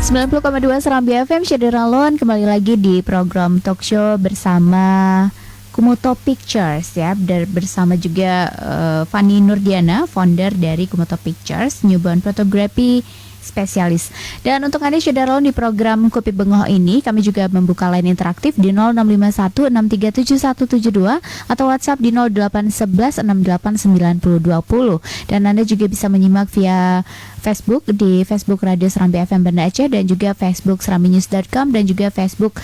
90,2 Serambi FM, Syederalon kembali lagi di program talk show bersama Kumoto Pictures ya, bersama juga Fanny Nurdiana, founder dari Kumoto Pictures, newborn photography spesialis. Dan untuk Anda Syederalon di program Kopi Bengoh ini, kami juga membuka line interaktif di 0651637172 atau WhatsApp di 0811689020. Dan Anda juga bisa menyimak via Facebook di Facebook Radio Serambi FM Banda Aceh, dan juga Facebook serambinews.com, dan juga Facebook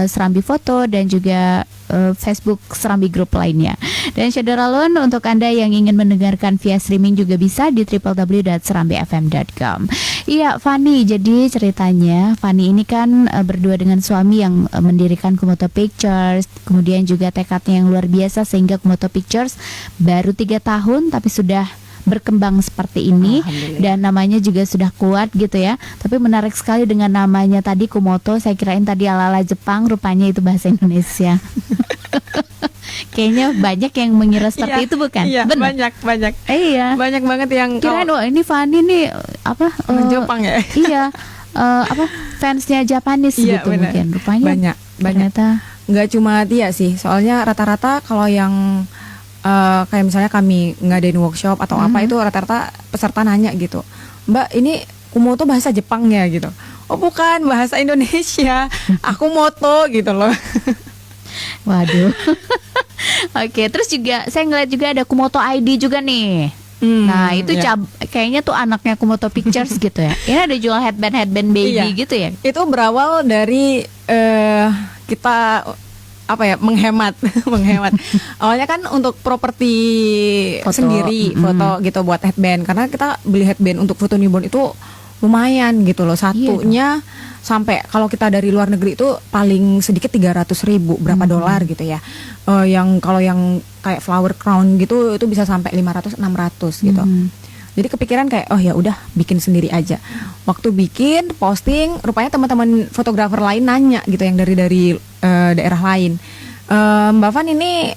Serambi Foto, dan juga Facebook Serambi Group lainnya. Dan Syederalon untuk Anda yang ingin mendengarkan via streaming juga bisa di www.serambifm.com. Iya Fanny, jadi ceritanya Fanny ini kan berdua dengan suami yang mendirikan Kumoto Pictures, kemudian juga tekadnya yang luar biasa sehingga Kumoto Pictures baru 3 tahun tapi sudah berkembang seperti ini, dan namanya juga sudah kuat gitu ya. Tapi menarik sekali dengan namanya tadi Kumoto, saya kirain tadi ala-ala Jepang, rupanya itu bahasa Indonesia. Kayaknya banyak yang mengira seperti itu, bukan? Iya, benar. banyak. Iya. Banyak banget yang kirain wah ini Fanny nih apa? Jepang ya? Iya. Fansnya Japanese iya, gitu bener. mungkin. Rupanya banyak. Ternyata nggak cuma dia sih, soalnya rata-rata kalau yang kayak misalnya kami ngadain workshop atau apa, itu rata-rata peserta nanya gitu, Mbak ini Kumoto bahasa Jepang ya gitu. Oh bukan, bahasa Indonesia. Aku moto gitu loh. Waduh. Oke, terus juga saya ngeliat juga ada Kumoto ID juga nih. Nah itu kayaknya tuh anaknya Kumoto Pictures gitu ya. Ini ada jual headband baby gitu ya. Itu berawal dari kita menghemat. Awalnya kan untuk properti sendiri, foto gitu buat headband, karena kita beli headband untuk foto newborn itu lumayan gitu loh. Satunya sampai kalau kita dari luar negeri itu paling sedikit 300.000 berapa dolar gitu ya. Kalau yang kayak flower crown gitu itu bisa sampai 500-600 gitu. Jadi kepikiran kayak oh ya udah bikin sendiri aja. Waktu bikin posting, rupanya teman-teman fotografer lain nanya gitu yang dari daerah lain. Mbak Van ini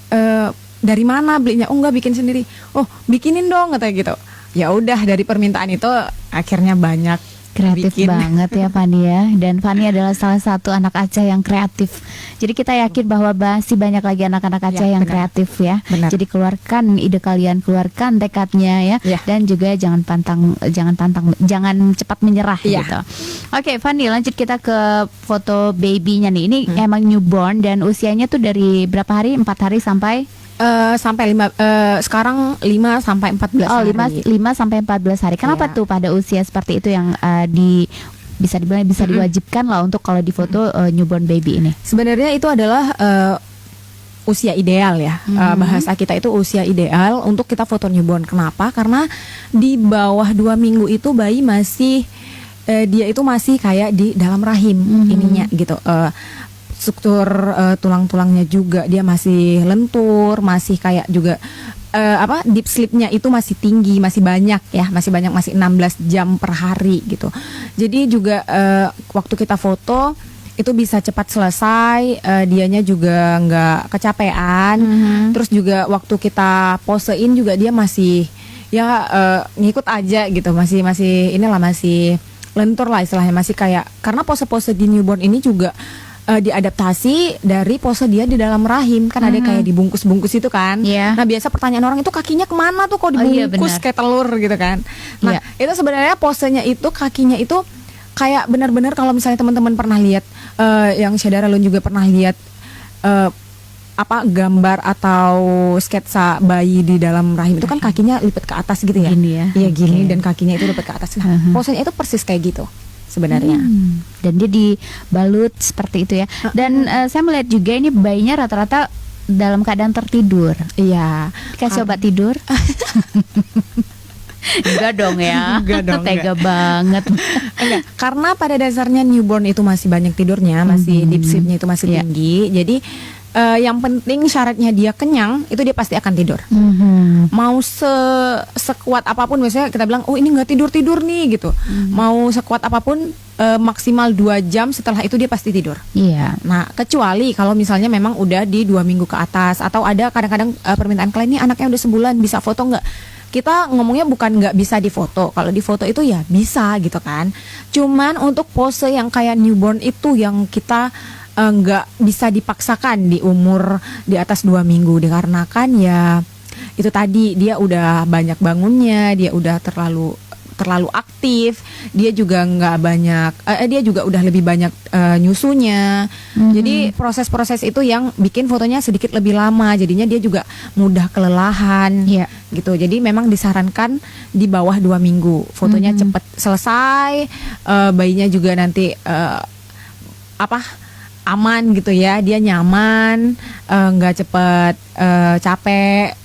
dari mana belinya? Oh enggak, bikin sendiri. Oh bikinin dong katanya gitu. Ya udah, dari permintaan itu akhirnya banyak. Kreatif banget ya Fanny ya. Dan Fanny adalah salah satu anak Aceh yang kreatif. Jadi kita yakin bahwa masih banyak lagi anak-anak Aceh yang kreatif ya. Benar. Jadi keluarkan ide kalian, keluarkan tekadnya ya. Dan juga jangan cepat menyerah gitu. Oke Fanny, lanjut kita ke foto babynya nih. Ini emang newborn dan usianya tuh dari berapa hari? 4 hari sampai sampai 5 sekarang 5 sampai 14 hari. 5 sampai 14 hari. Kenapa tuh pada usia seperti itu yang bisa dibilang bisa diwajibkan lah untuk kalau difoto newborn baby ini? Sebenarnya itu adalah usia ideal ya. Bahasa kita itu usia ideal untuk kita foto newborn. Kenapa? Karena di bawah 2 minggu itu bayi masih dia itu masih kayak di dalam rahim ininya gitu. Struktur tulang-tulangnya juga dia masih lentur, masih kayak juga deep sleepnya itu masih tinggi, masih banyak, masih 16 jam per hari gitu. Jadi juga waktu kita foto itu bisa cepat selesai, dianya juga nggak kecapean. Terus juga waktu kita posein juga dia masih ngikut aja gitu, masih lentur lah istilahnya, masih kayak, karena pose-pose di newborn ini juga diadaptasi dari pose dia di dalam rahim, kan ada kayak dibungkus-bungkus itu kan. Nah biasa pertanyaan orang itu kakinya kemana tuh kok dibungkus kayak telur gitu kan. Nah itu sebenarnya posenya itu kakinya itu kayak benar-benar kalau misalnya teman-teman pernah lihat yang Syederalon juga pernah lihat gambar atau sketsa bayi di dalam rahim itu kan kakinya lipat ke atas gitu ya. Gini ya. Iya gini, dan kakinya itu lipat ke atas. Nah posenya itu persis kayak gitu sebenarnya. Dan dia dibalut seperti itu ya. Dan saya melihat juga ini bayinya rata-rata dalam keadaan tertidur. Iya. Kasih obat tidur. Enggak dong ya. Tega banget. Enggak, karena pada dasarnya newborn itu masih banyak tidurnya, masih deep sleep-nya itu masih tinggi. Jadi yang penting syaratnya dia kenyang, itu dia pasti akan tidur. Mau sekuat apapun, biasanya kita bilang, oh ini nggak tidur nih gitu. Mau sekuat apapun, maksimal 2 jam setelah itu dia pasti tidur. Nah kecuali kalau misalnya memang udah di 2 minggu ke atas, atau ada kadang-kadang permintaan klien, ini anaknya udah sebulan, bisa foto nggak? kita ngomongnya bukan nggak bisa difoto. Kalau difoto itu ya bisa gitu kan. Cuman untuk pose yang kayak newborn itu yang kita nggak bisa dipaksakan di umur di atas 2 minggu, dikarenakan ya itu tadi dia udah banyak bangunnya, dia udah terlalu aktif, dia juga nggak banyak, dia juga udah lebih banyak nyusunya. Jadi proses-proses itu yang bikin fotonya sedikit lebih lama, jadinya dia juga mudah kelelahan, gitu. Jadi memang disarankan di bawah 2 minggu, fotonya cepet selesai, bayinya juga nanti aman gitu ya, dia nyaman, nggak cepet capek.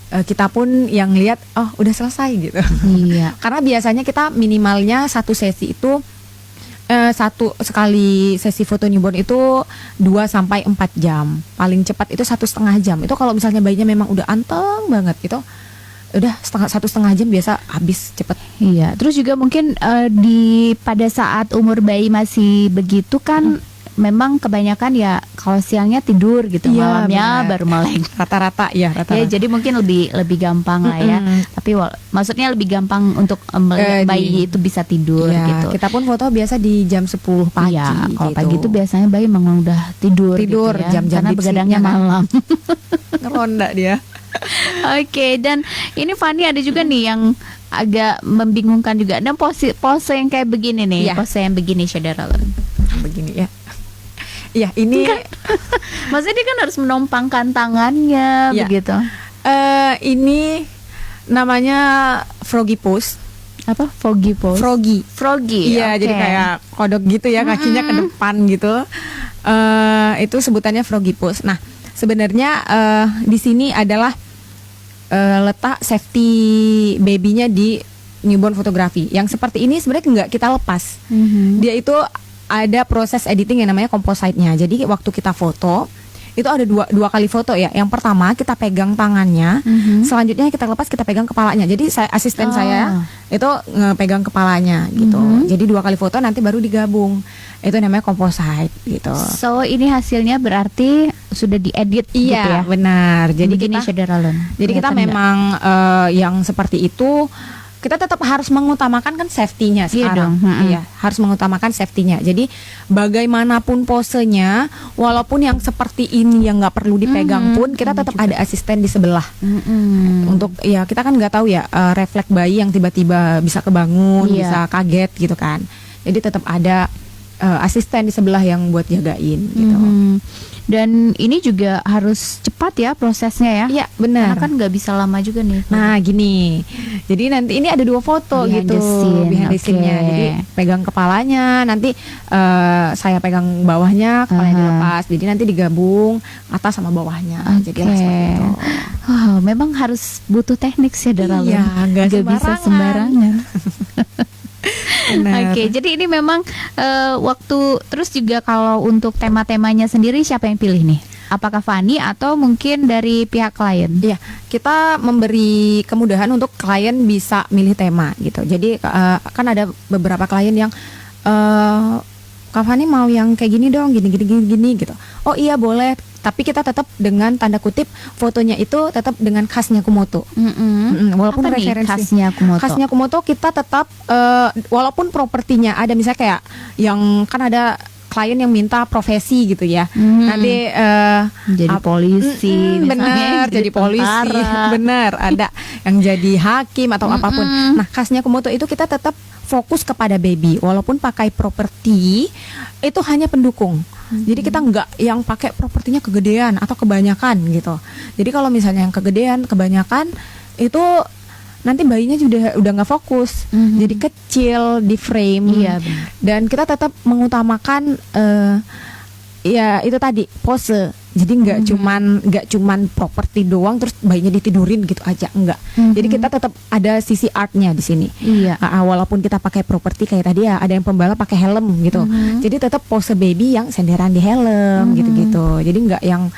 Kita pun yang lihat udah selesai gitu. Iya. Karena biasanya kita minimalnya satu sesi itu satu sekali sesi foto newborn itu 2-4 jam. Paling cepat itu 1,5 jam. Itu kalau misalnya bayinya memang udah anteng banget gitu, udah 1,5 jam biasa habis cepet. Iya. Terus juga mungkin pada saat umur bayi masih begitu kan, memang kebanyakan ya kalau siangnya tidur gitu, malamnya baru melek. Rata-rata. Ya, jadi mungkin lebih gampang lah ya. Tapi maksudnya lebih gampang untuk bayi itu bisa tidur gitu. Kita pun foto biasa di jam 10 pagi. Iya, kalau gitu. pagi itu biasanya bayi memang udah tidur gitu ya, jam-jam karena begadangnya malam. Ngeronda dia. Oke, dan ini Fani ada juga nih yang agak membingungkan juga. Dan pose yang kayak begini nih, pose yang begini, Syederalun. Begini ya. Iya, ini maksudnya dia kan harus menompangkan tangannya begitu. Ini namanya froggy pose. Apa? Froggy pose? Froggy. Iya, jadi kayak kodok gitu ya, kakinya ke depan gitu. Itu sebutannya froggy pose. Nah, sebenarnya di sini adalah letak safety babynya di newborn fotografi. Yang seperti ini sebenarnya nggak kita lepas. Dia itu ada proses editing yang namanya composite-nya. Jadi waktu kita foto itu ada dua kali foto ya. Yang pertama kita pegang tangannya, selanjutnya kita lepas, kita pegang kepalanya. Jadi asisten saya itu ngepegang kepalanya gitu. Jadi 2 kali foto, nanti baru digabung. Itu namanya composite gitu. So ini hasilnya berarti sudah diedit gitu ya? Iya, benar. Jadi kita memang yang seperti itu. Kita tetap harus mengutamakan kan safety-nya sekarang. Iya, harus mengutamakan safety-nya. Jadi bagaimanapun posenya, walaupun yang seperti ini yang nggak perlu dipegang pun, kita tetap ada asisten di sebelah. Untuk ya kita kan nggak tahu ya refleks bayi yang tiba-tiba bisa kebangun, bisa kaget gitu kan. Jadi tetap ada asisten di sebelah yang buat jagain gitu. Dan ini juga harus cepat ya prosesnya ya. Iya, benar. Karena kan nggak bisa lama juga nih. Nah gini, jadi nanti ini ada 2 foto behind gitu behind the scene-nya. Okay. Jadi pegang kepalanya, nanti saya pegang bawahnya, kepalanya dilepas. Jadi nanti digabung atas sama bawahnya. Jadi seperti itu. Memang harus butuh teknik sih, Daralun. Iya, nggak bisa sembarangan. Oke, jadi ini memang waktu, terus juga kalau untuk tema-temanya sendiri siapa yang pilih nih? Apakah Fani atau mungkin dari pihak klien? Iya, kita memberi kemudahan untuk klien bisa milih tema gitu. Jadi kan ada beberapa klien yang Kak Fani mau yang kayak gini dong, gini gitu. Oh iya boleh, tapi kita tetap dengan tanda kutip fotonya itu tetap dengan khasnya Kumoto. Walaupun apa referensi nih khasnya Kumoto? Khasnya Kumoto kita tetap walaupun propertinya ada misalnya kayak yang kan ada klien yang minta profesi gitu ya. Nanti jadi polisi, benar, jadi polisi, benar, ada yang jadi hakim atau apapun. Nah, khasnya Kumoto itu kita tetap fokus kepada baby, walaupun pakai properti itu hanya pendukung. Jadi kita nggak yang pakai propertinya kegedean atau kebanyakan gitu. Jadi kalau misalnya yang kegedean, kebanyakan itu nanti bayinya udah nggak fokus, jadi kecil di frame. Iya, benar. Dan kita tetap mengutamakan ya itu tadi pose. Jadi nggak cuman properti doang terus bayinya ditidurin gitu aja, enggak. Jadi kita tetap ada sisi artnya di sini. Iya. Walaupun kita pakai properti kayak tadi ya, ada yang pembalap pakai helm gitu. Jadi tetap pose baby yang senderan di helm gitu-gitu. Jadi nggak yang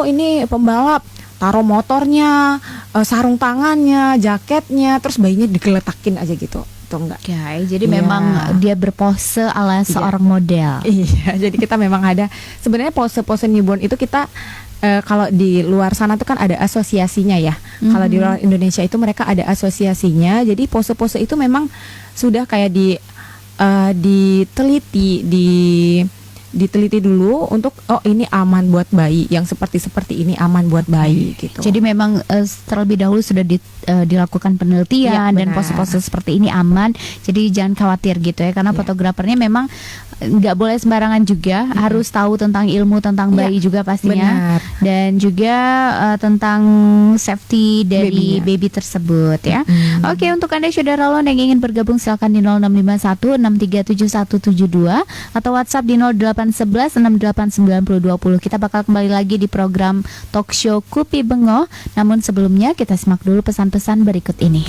ini pembalap taruh motornya, sarung tangannya, jaketnya, terus bayinya digeletakin aja gitu. Itu enggak. Jadi memang dia berpose ala seorang model. Iya, jadi kita memang ada sebenarnya pose-pose newborn itu kita kalau di luar sana tuh kan ada asosiasinya ya. Kalau di luar Indonesia itu mereka ada asosiasinya. Jadi pose-pose itu memang sudah kayak diteliti dulu untuk ini aman buat bayi, yang seperti ini aman buat bayi gitu. Jadi memang terlebih dahulu sudah dilakukan penelitian dan benar. pose-pose seperti ini aman. Jadi jangan khawatir gitu ya, karena fotografernya memang nggak boleh sembarangan juga, harus tahu tentang ilmu tentang bayi juga pastinya. Benar. Dan juga tentang safety dari baby tersebut ya. Oke, untuk Anda saudara Lon yang ingin bergabung silakan di 0651 6371172 atau WhatsApp di 0811 689020. Kita bakal kembali lagi di program Talk Show Kupi Bengo. Namun sebelumnya kita simak dulu pesan-pesan berikut ini.